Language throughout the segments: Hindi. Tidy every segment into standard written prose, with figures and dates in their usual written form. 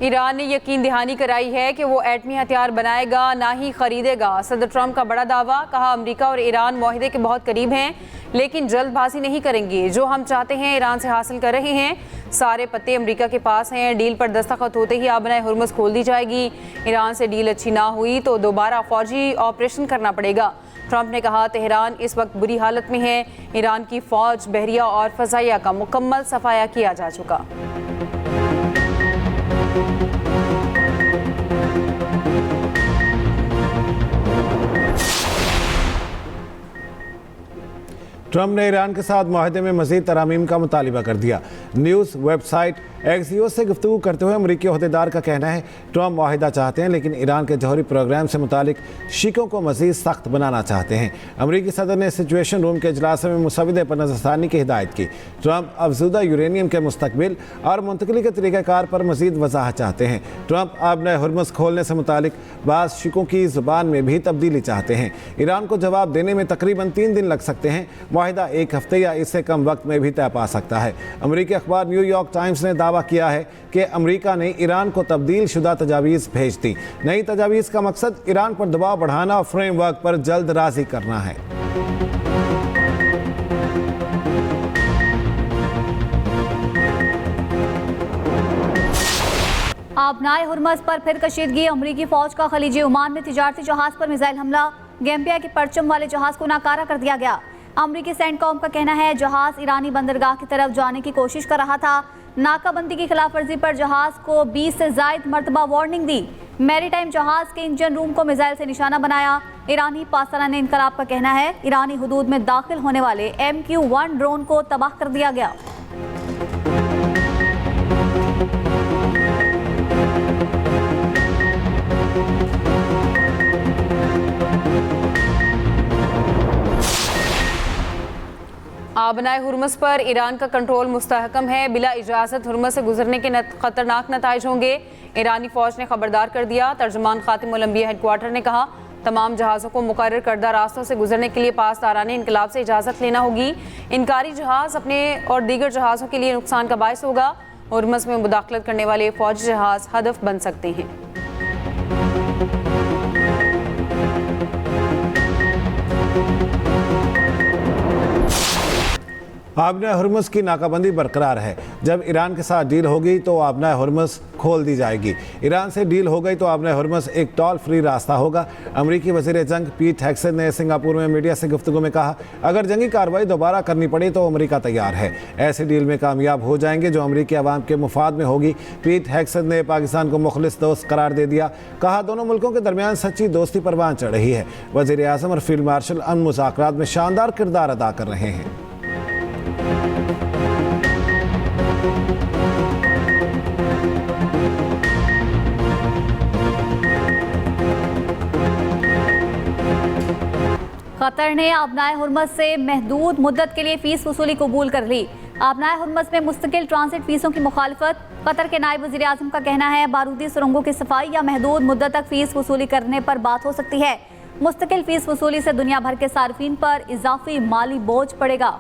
ईरान ने यकीन दहानी कराई है कि वो एटमी हथियार बनाएगा ना ही खरीदेगा। सदर ट्रंप का बड़ा दावा, कहा अमेरिका और ईरान मुआहदे के बहुत करीब हैं लेकिन जल्दबाजी नहीं करेंगे। जो हम चाहते हैं ईरान से हासिल कर रहे हैं। सारे पत्ते अमेरिका के पास हैं। डील पर दस्तखत होते ही आबनाए हुर्मुज़ खोल दी जाएगी। ईरान से डील अच्छी ना हुई तो दोबारा फौजी ऑपरेशन करना पड़ेगा। ट्रंप ने कहा तेहरान इस वक्त बुरी हालत में है। ईरान की फौज, बहरिया और फ़ज़ाइया का मुकम्मल सफाया किया जा चुका। ट्रंप ने ईरान के साथ मुआहदे में मज़ीद तरामीम का मुतालिबा कर दिया। न्यूज़ वेबसाइट एक्सियोस से गुफ्तगू करते हुए अमरीकी ओहदेदार का कहना है ट्रंप मुआहदा चाहते हैं लेकिन ईरान के जौहरी प्रोग्राम से मुतालिक शिकों को मज़ीद सख्त बनाना चाहते हैं। अमरीकी सदर ने सिचुएशन रूम के इजलास में मुसविदे पर नज़रसानी की हिदायत की। ट्रंप अफजुदा यूरेनियम के मुस्तकबिल और मुंतकली के तरीक़ाकार पर मज़ीद वजाहत चाहते हैं। ट्रंप आबनाए हुर्मुज़ खोलने से मुतालिक बाज़ शिकों की ज़ुबान में भी तब्दीली चाहते हैं। ईरान को जवाब देने में तकरीबन 3 दिन लग सकते हैं। मुआहदा 1 हफ्ते या इससे कम वक्त में भी तय पा सकता है। अमरीकी अखबार न्यूयॉर्क टाइम्स ने दावा किया है कि अमरीका ने ईरान को तब्दील शुदा तजावीज़ भेज दी। नई तजावीज़ का मकसद ईरान पर दबाव बढ़ाना और फ्रेमवर्क पर जल्द राज़ी करना है। आबनाए हुर्मुज़ पर फिर कशीदगी। अमरीकी फौज का खलीज ओमान में तिजारती जहाज पर मिसाइल हमला। गैम्बिया के परचम वाले जहाज को नाकारा कर दिया गया। अमरीकी सेंटकॉम का कहना है जहाज ईरानी बंदरगाह की तरफ जाने की कोशिश कर रहा था। नाकाबंदी की खिलाफ वर्जी पर जहाज को 20 से ज़ायद मरतबा वार्निंग दी। मैरीटाइम जहाज के इंजन रूम को मिसाइल से निशाना बनाया। ईरानी पासदान इनकलाब का कहना है ईरानी हुदूद में दाखिल होने वाले MQ-1 ड्रोन को तबाह कर दिया गया। आबनाए हुर्मुज़ पर ईरान का कंट्रोल मुस्तहकम है। बिला इजाज़त हुर्मुज़ से गुजरने के खतरनाक नताइज होंगे। ईरानी फौज ने खबरदार कर दिया। तर्जुमान खातिमुल अंबिया हेडक्वार्टर ने कहा तमाम जहाज़ों को मुकर्रर करदा रास्तों से गुजरने के लिए पासदाराने इनकलाब से इजाज़त लेना होगी। इनकारी जहाज़ अपने और दीगर जहाज़ों के लिए नुकसान का बायस होगा। हुर्मुज़ में मुदाखलत करने वाले फौजी जहाज़ हदफ बन सकते हैं। आबनाए हुर्मुज़ की नाकाबंदी बरकरार है। जब ईरान के साथ डील होगी तो आबनाए हुर्मुज़ खोल दी जाएगी। ईरान से डील हो गई तो आबनाए हुर्मुज़ एक टोल फ्री रास्ता होगा। अमरीकी वज़ीर जंग पीट हेग्सेथ ने सिंगापुर में मीडिया से गुफ्तगू में कहा अगर जंगी कार्रवाई दोबारा करनी पड़ी तो अमरीका तैयार है। ऐसी डील में कामयाब हो जाएंगे जो अमरीकी अवाम के मुफाद में होगी। पीट हेग्सेथ ने पाकिस्तान को मुखलिस दोस्त करार दे दिया। कहा दोनों मुल्कों के दरमियान सच्ची दोस्ती परवान चढ़ रही है। वज़ीर आज़म और फील्ड मार्शल अमन मुज़ाकरात में शानदार किरदार अदा कर रहे हैं। कतर ने आबनाए हुर्मुज़ से महदूद मुद्दत के लिए फ़ीस वसूली कबूल कर ली। आबनाए हुर्मुज़ में मुस्तकिल ट्रांसिट फ़ीसों की मुखालफत। कतर के नायब वज़ीर आज़म का कहना है बारूदी सुरंगों की सफाई या महदूद मुद्दत तक फ़ीस वसूली करने पर बात हो सकती है। मुस्तकिल फ़ीस वसूली से दुनिया भर के सार्फिन पर इजाफी माली बोझ पड़ेगा।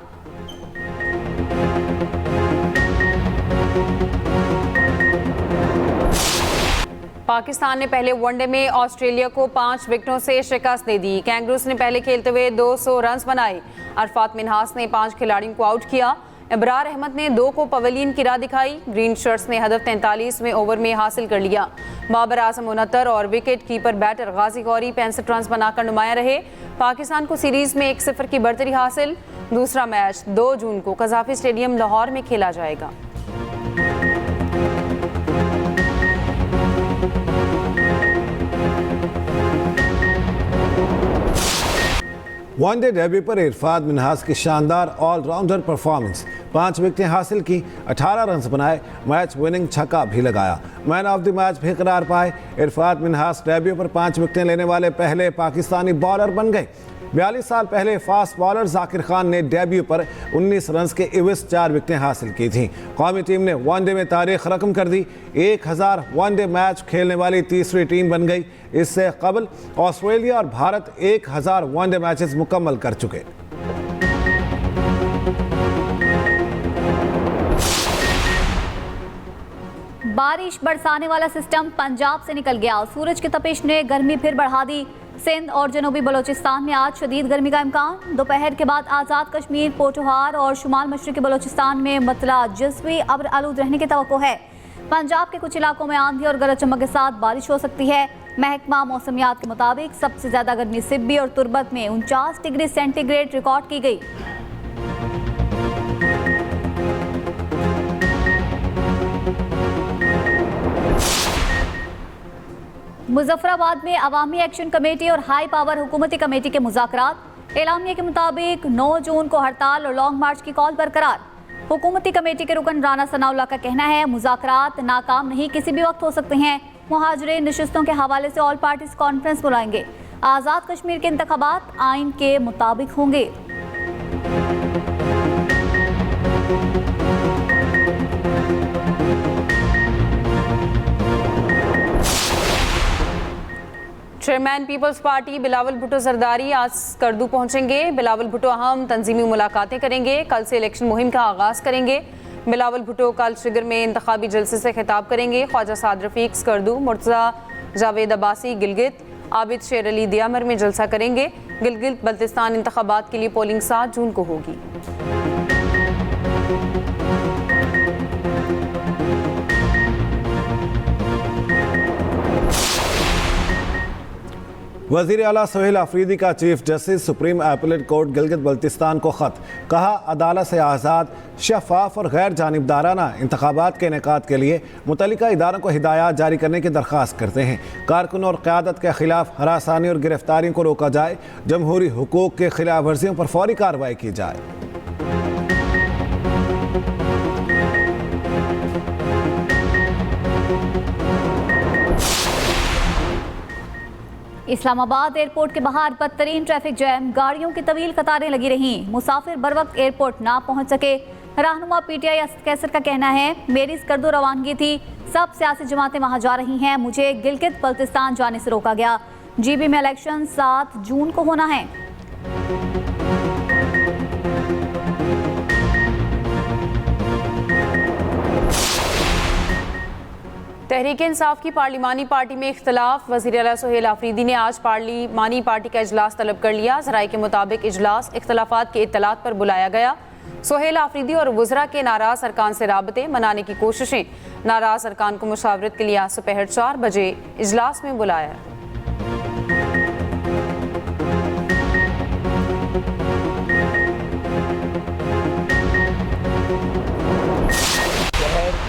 पाकिस्तान ने पहले वनडे में ऑस्ट्रेलिया को 5 विकेटों से शिकस्त दे दी। कैंगरूज ने पहले खेलते हुए 200 रन बनाए। अरफात मिन्हास ने 5 खिलाड़ियों को आउट किया। इब्रार अहमद ने 2 को पवेलियन की राह दिखाई। ग्रीन शर्ट्स ने हदफ 43वें ओवर में हासिल कर लिया। बाबर आजम 69 और विकेट कीपर बैटर गाजी गौरी 65 रन बनाकर नुमाया रहे। पाकिस्तान को सीरीज में 1-0 की बढ़तरी हासिल। दूसरा मैच 2 जून को कज़ाफी स्टेडियम लाहौर में खेला जाएगा। वनडे डेब्यू पर इरफान मिन्हास की शानदार ऑलराउंडर परफॉर्मेंस। 5 विकेटें हासिल की, 18 रन बनाए, मैच विनिंग छक्का भी लगाया। मैन ऑफ द मैच भी करार पाए। इरफान मिन्हास डेब्यू पर 5 विकेटें लेने वाले पहले पाकिस्तानी बॉलर बन गए। 42 साल पहले फास्ट बॉलर जाकिर खान ने डेब्यू पर 19 रन के इवज 4 विकेटें हासिल की थीं। कौमी टीम ने वनडे में तारीख रकम कर दी। 1000 वनडे मैच खेलने वाली तीसरी टीम बन गई। इससे कबल ऑस्ट्रेलिया और भारत 1000 वनडे मैचेस मुकम्मल कर चुके। बारिश बरसाने वाला सिस्टम पंजाब से निकल गया। सूरज की तपिश ने गर्मी फिर बढ़ा दी। सिंध और जनूबी बलोचिस्तान में आज शदीद गर्मी का इम्कान। दोपहर के बाद आज़ाद कश्मीर, पोठोहार और शुमाल मशरक़ी बलोचिस्तान में मतला जज़वी अब्र आलूद रहने की तवक्को है। पंजाब के कुछ इलाकों में आंधी और गरज चमक के साथ बारिश हो सकती है। महकमा मौसमियात के मुताबिक सबसे ज़्यादा गर्मी सिब्बी और तुर्बत में 49 डिग्री सेंटीग्रेड रिकॉर्ड की गई। मुजफ्फराबाद में अवामी एक्शन कमेटी और हाई पावर हुकूमती कमेटी के मुज़ाकरात। एलामिया के मुताबिक 9 जून को हड़ताल और लॉन्ग मार्च की कॉल बरकरार। हुकूमती कमेटी के रुकन राना सनाउल्लाह का कहना है मुज़ाकरात नाकाम नहीं, किसी भी वक्त हो सकते हैं। मुहाजिरीन नशिस्तों के हवाले से ऑल पार्टीज कॉन्फ्रेंस बुलाएंगे। आज़ाद कश्मीर के इंतखाबात आइन के मुताबिक होंगे। चेयरमैन पीपल्स पार्टी बिलावल भुट्टो जरदारी आज स्कर्दू पहुंचेंगे। बिलावल भुट्टो अहम तंजीमी मुलाकातें करेंगे। कल से इलेक्शन मुहिम का आगाज़ करेंगे। बिलावल भुट्टो कल शिगर में इंतखाबी जलसे से खिताब करेंगे। ख्वाजा साद रफीक स्कर्दू, मुर्तज़ा जावेद अब्बासी गिलगित, आबिद शेर अली दियामर में जलसा करेंगे। गिलगित बल्तिस्तान इंतखाबात के लिए पोलिंग 7 जून को होगी। वज़ीर आला सोहेल आफरीदी का chief justice supreme appellate court Gilgit Baltistan को ख़त। कहा अदालत से आज़ाद, शफाफ और गैर जानिबदाराना इंतखाबात के इनेकाद के लिए मुतल्लिका इदारों को हिदायत जारी करने की दरख्वास्त करते हैं। कारकुन और क़यादत के खिलाफ हरासानी और गिरफ्तारियों को रोका जाए। जमहूरी हुकूक के खिलाफ वर्जियों पर फौरी कार्रवाई की जाए। इस्लामाबाद एयरपोर्ट के बाहर बदतरीन ट्रैफिक जैम, गाड़ियों की तवील कतारें लगी रहीं। मुसाफिर बर वक्त एयरपोर्ट ना पहुंच सके। रहनुमा पीटीआई असद कैसर का कहना है मेरी स्कर्दो रवानगी थी, सब सियासी जमातें वहां जा रही हैं, मुझे गिलगित बल्तिस्तान जाने से रोका गया। जीबी में इलेक्शन 7 जून को होना है। तहरीक इंसाफ की पार्लिमानी पार्टी में इख्तलाफ। वज़ीर आला सोहेल आफरीदी ने आज पार्लिमानी पार्टी का इजलास तलब कर लिया। ज़राए के मुताबिक इजलास इख्तलाफात के इत्तलात पर बुलाया गया। सोहेल आफरीदी और वज़रा के नाराज़ अरकान से राबते मनाने की कोशिशें। नाराज़ अरकान को मुशावरत के लिए आज दोपहर 4 बजे इजलास में बुलाया।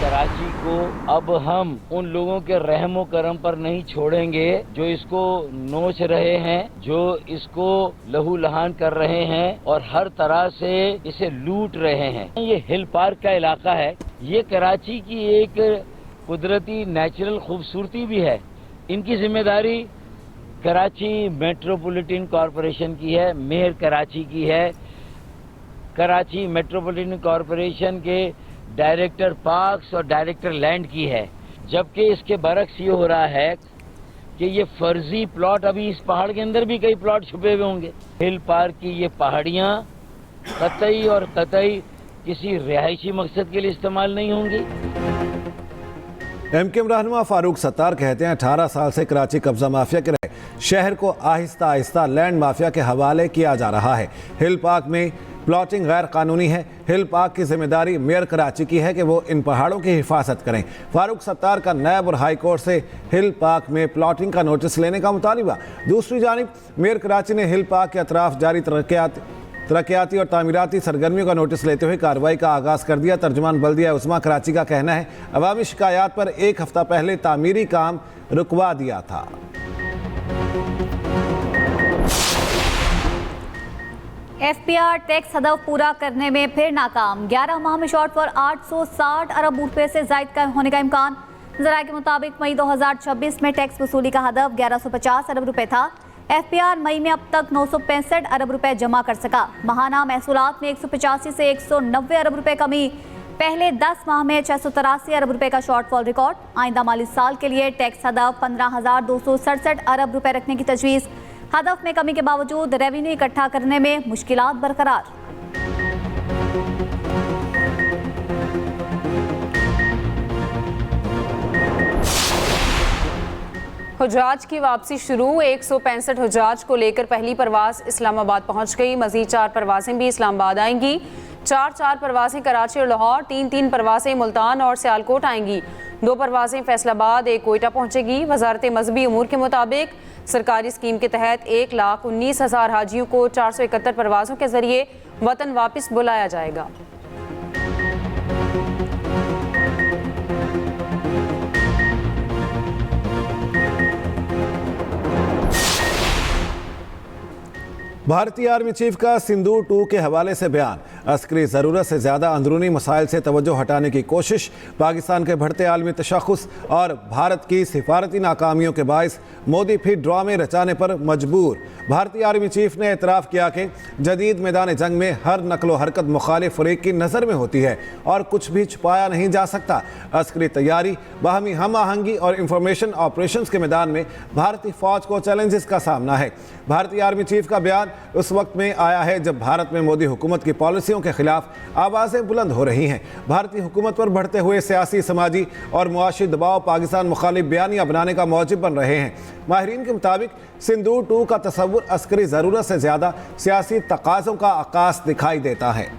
कराची को अब हम उन लोगों के रहमो करम पर नहीं छोड़ेंगे जो इसको नोच रहे हैं, जो इसको लहू लहान कर रहे हैं और हर तरह से इसे लूट रहे हैं। ये हिल पार्क का इलाका है, ये कराची की एक कुदरती नेचुरल खूबसूरती भी है। इनकी जिम्मेदारी कराची मेट्रोपॉलिटन कॉरपोरेशन की है, मेयर कराची की है। कराची मेट्रोपॉलिटन कॉरपोरेशन के डायरेक्टर पार्क्स और डायरेक्टर लैंड की है। जबकि इसके बरक्स ये हो रहा है कि ये फर्जी प्लॉट, अभी इस पहाड़ के अंदर भी कई प्लॉट छुपे हुए होंगे। हिल पार्क की ये पहाड़ियाँ कतई और कतई किसी रिहायशी मकसद के लिए इस्तेमाल नहीं होंगी। एमकेएम रहनुमा फारूक सत्तार कहते हैं 18 साल से कराची कब्जा माफिया के रहे शहर को आहिस्ता आहिस्ता लैंड माफिया के हवाले किया जा रहा है। हिल पार्क में प्लॉटिंग गैर कानूनी है। हिल पार्क की जिम्मेदारी मेयर कराची की है कि वो इन पहाड़ों की हिफाजत करें। फारूक सत्तार का नैब और हाई कोर्ट से हिल पार्क में प्लॉटिंग का नोटिस लेने का मुतालिबा। दूसरी जानिब मेयर कराची ने हिल पार्क के अतराफ जारी तरक्याती और तामीराती सरगर्मियों का नोटिस लेते हुए कार्रवाई का आगाज़ कर दिया। तर्जुमान बल्दिया उस्मा कराची का कहना है अवामी शिकायत पर 1 हफ्ता पहले तामीरी काम रुकवा दिया था। एफपीआर टैक्स हदफ पूरा करने में फिर नाकाम। 11 माह में शॉर्टफॉल 860 अरब रुपए से जायद का होने का इम्कान। ज़राए के मुताबिक मई 2026 में टैक्स वसूली का हदफ 1150 अरब रुपए था। एफपीआर मई में अब तक 965 अरब रुपए जमा कर सका। माहाना महसूलात में 185 से 190 अरब रुपए कमी। पहले 10 माह में 683 अरब रुपए का शॉर्टफॉल रिकॉर्ड। आइंदा माली साल के लिए टैक्स हदफ 15,267 अरब रुपए रखने की तजवीज़। हदफ में कमी के बावजूद रेवेन्यू इकट्ठा करने में मुश्किलात बरकरार। हुजाज की वापसी शुरू। 165 हुजाज को लेकर पहली परवाज इस्लामाबाद पहुंच गई। मजीद 4 परवाजें भी इस्लामाबाद आएंगी। 4 परवाजें कराची और लाहौर, 3 परवाजें मुल्तान और सियालकोट आएंगी। 2 परवाजें फैसलाबाद, 1 कोयटा पहुंचेगी। वजारत मजहबी उमूर के मुताबिक सरकारी स्कीम के तहत 1,19,000 हाजियों को 471 परवाजों के जरिए वतन वापस बुलाया जाएगा। भारतीय आर्मी चीफ का सिंदूर 2 के हवाले से बयान। अस्करी ज़रूरत से ज़्यादा अंदरूनी मसाइल से तवज्जो हटाने की कोशिश। पाकिस्तान के बढ़ते आलमी तशख़्ख़ुस और भारत की सिफारती नाकामियों के बायस मोदी फिर ड्रामे रचाने पर मजबूर। भारतीय आर्मी चीफ ने एतराफ़ किया कि जदीद मैदान जंग में हर नकलो हरकत मुखालिफ फरीक की नज़र में होती है और कुछ भी छुपाया नहीं जा सकता। अस्करी तैयारी, बाहमी हम आहंगी और इंफॉर्मेशन ऑपरेशंस के मैदान में भारतीय फ़ौज को चैलेंजेस का सामना है। भारतीय आर्मी चीफ का बयान उस वक्त में आया है जब भारत में मोदी हुकूमत की पॉलिसियों के खिलाफ आवाज़ें बुलंद हो रही हैं। भारतीय हुकूमत पर बढ़ते हुए सियासी, समाजी और मुआशी दबाव पाकिस्तान मुखालिफ बयानियाँ बनाने का मौजिब बन रहे हैं। माहिरीन के मुताबिक सिंदूर 2 का तस्वुर अस्करी ज़रूरत से ज़्यादा सियासी तकाज़ों का आकाश दिखाई देता है।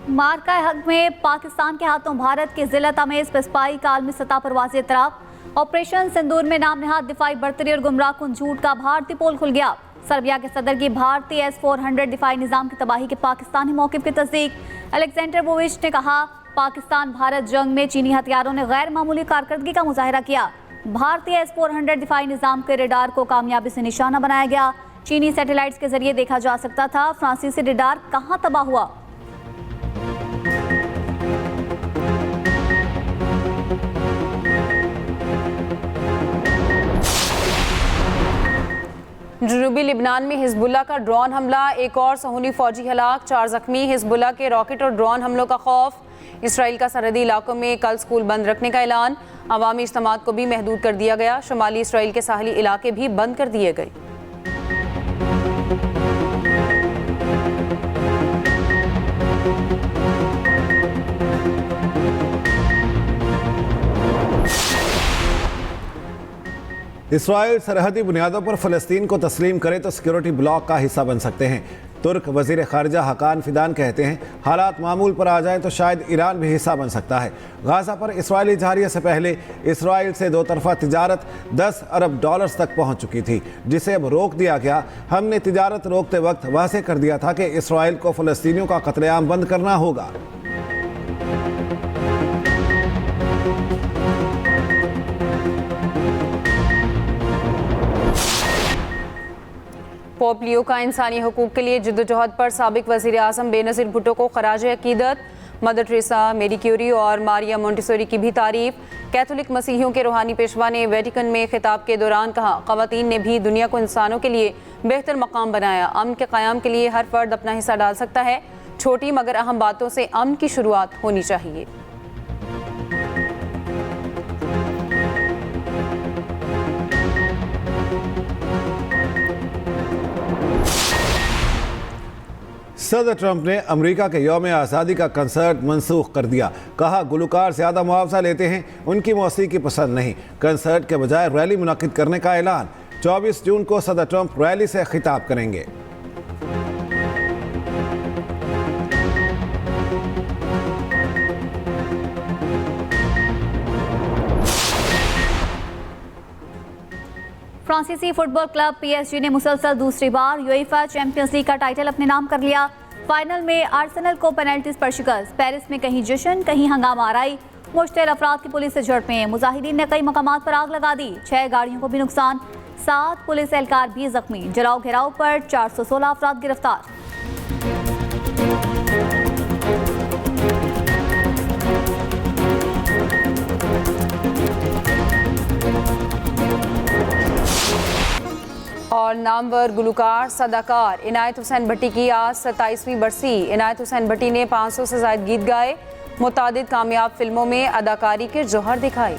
मार्का हक में पाकिस्तान के हाथों भारत के जिला तमेज स्पाई का आलमी सतह पर वाज़ेह एतराफ़। ऑपरेशन सिंदूर में नाम नहाद दिफाई बर्तरी और गुमराहकुन झूठ का भारतीय पोल खुल गया। सर्बिया के सदर की भारतीय S-400 दिफाई निज़ाम की तबाही के पाकिस्तानी मौक़िफ़ की तस्दीक। अलेक्जेंडर वोविच ने कहा, पाकिस्तान भारत जंग में चीनी हथियारों ने गैर मामूली कारकर्दगी का मुजाहरा किया। भारतीय S-400 दिफाई निज़ाम के रेडार को कामयाबी से निशाना बनाया गया। चीनी सैटेलाइट्स के जरिए देखा जा सकता था फ्रांसीसी रेडार कहाँ तबाह हुआ। जनूबी लिबनान में हिजबुल्लाह का ड्रोन हमला, एक और सहूनी फौजी हलाक, 4 जख्मी। हिजबुल्लाह के रॉकेट और ड्रोन हमलों का खौफ। इसराइल का सरहदी इलाकों में कल स्कूल बंद रखने का ऐलान। अवामी इज्तिमात को भी महदूद कर दिया गया। शुमाली इसराइल के साहली इलाके भी बंद कर दिए गए। इसराइल सरहदी बुनियादों पर फ़लस्तीन को तस्लीम करे तो सिक्योरिटी ब्लॉक का हिस्सा बन सकते हैं। तुर्क वज़ीर ख़ारिजा हकान फिदान कहते हैं, हालात मामूल पर आ जाए तो शायद ईरान भी हिस्सा बन सकता है। गाज़ा पर इसराइली इजहारिया से पहले इसराइल से 2 तरफ़ा तिजारत $10 अरब तक पहुँच चुकी थी, जिसे अब रोक दिया गया। हमने तिजारत रोकते वक्त वाज़ेह कर दिया था कि इसराइल को फ़लस्तीनियों का कत्लेआम बंद करना होगा। पोप लियो का इंसानी हकूक़ के लिए जद्दोजहद पर साबिक वज़ीर आज़म बेनज़ीर भुट्टो को ख़राज अक़ीदत। मदर टेरेसा, मेरी क्यूरी और मारिया मोंटेसोरी की भी तारीफ। कैथोलिक मसीहियों के रूहानी पेशवा ने वेटिकन में खिताब के दौरान कहा, ख़वातीन ने भी दुनिया को इंसानों के लिए बेहतर मकाम बनाया। अमन के क़याम के लिए हर फर्द अपना हिस्सा डाल सकता है। छोटी मगर अहम बातों से अमन की शुरुआत होनी चाहिए। सदर ट्रंप ने अमेरिका के यौम आज़ादी का कंसर्ट मनसूख कर दिया। कहा, गुलकार ज़्यादा मुआवजा लेते हैं, उनकी मौसीकी पसंद नहीं। कंसर्ट के बजाय रैली मुनक़िद करने का ऐलान। 24 जून को सदर ट्रंप रैली से खिताब करेंगे। फ्रांसीसी फुटबॉल क्लब PSG ने मुसलसल दूसरी बार यूएफा चैंपियंस लीग का टाइटल अपने नाम कर लिया। फाइनल में आर्सेनल को पेनल्टीज पर शिकस्त। पेरिस में कहीं जश्न कहीं हंगामा आराई। मुश्तिल अफराद की पुलिस से झड़पें। मुजाहिदीन ने कई मकामात पर आग लगा दी। 6 गाड़ियों को भी नुकसान। 7 पुलिस एहलकार भी जख्मी। जलाओ घेराव पर 416 अफराद गिरफ्तार। और नामवर गुलकार सदाकार इनायत हुसैन भट्टी की आज 27वीं बरसी। इनायत हुसैन भट्टी ने 500 से ज़ायद गीत गाए। मुतादिद कामयाब फिल्मों में अदाकारी के जौहर दिखाए।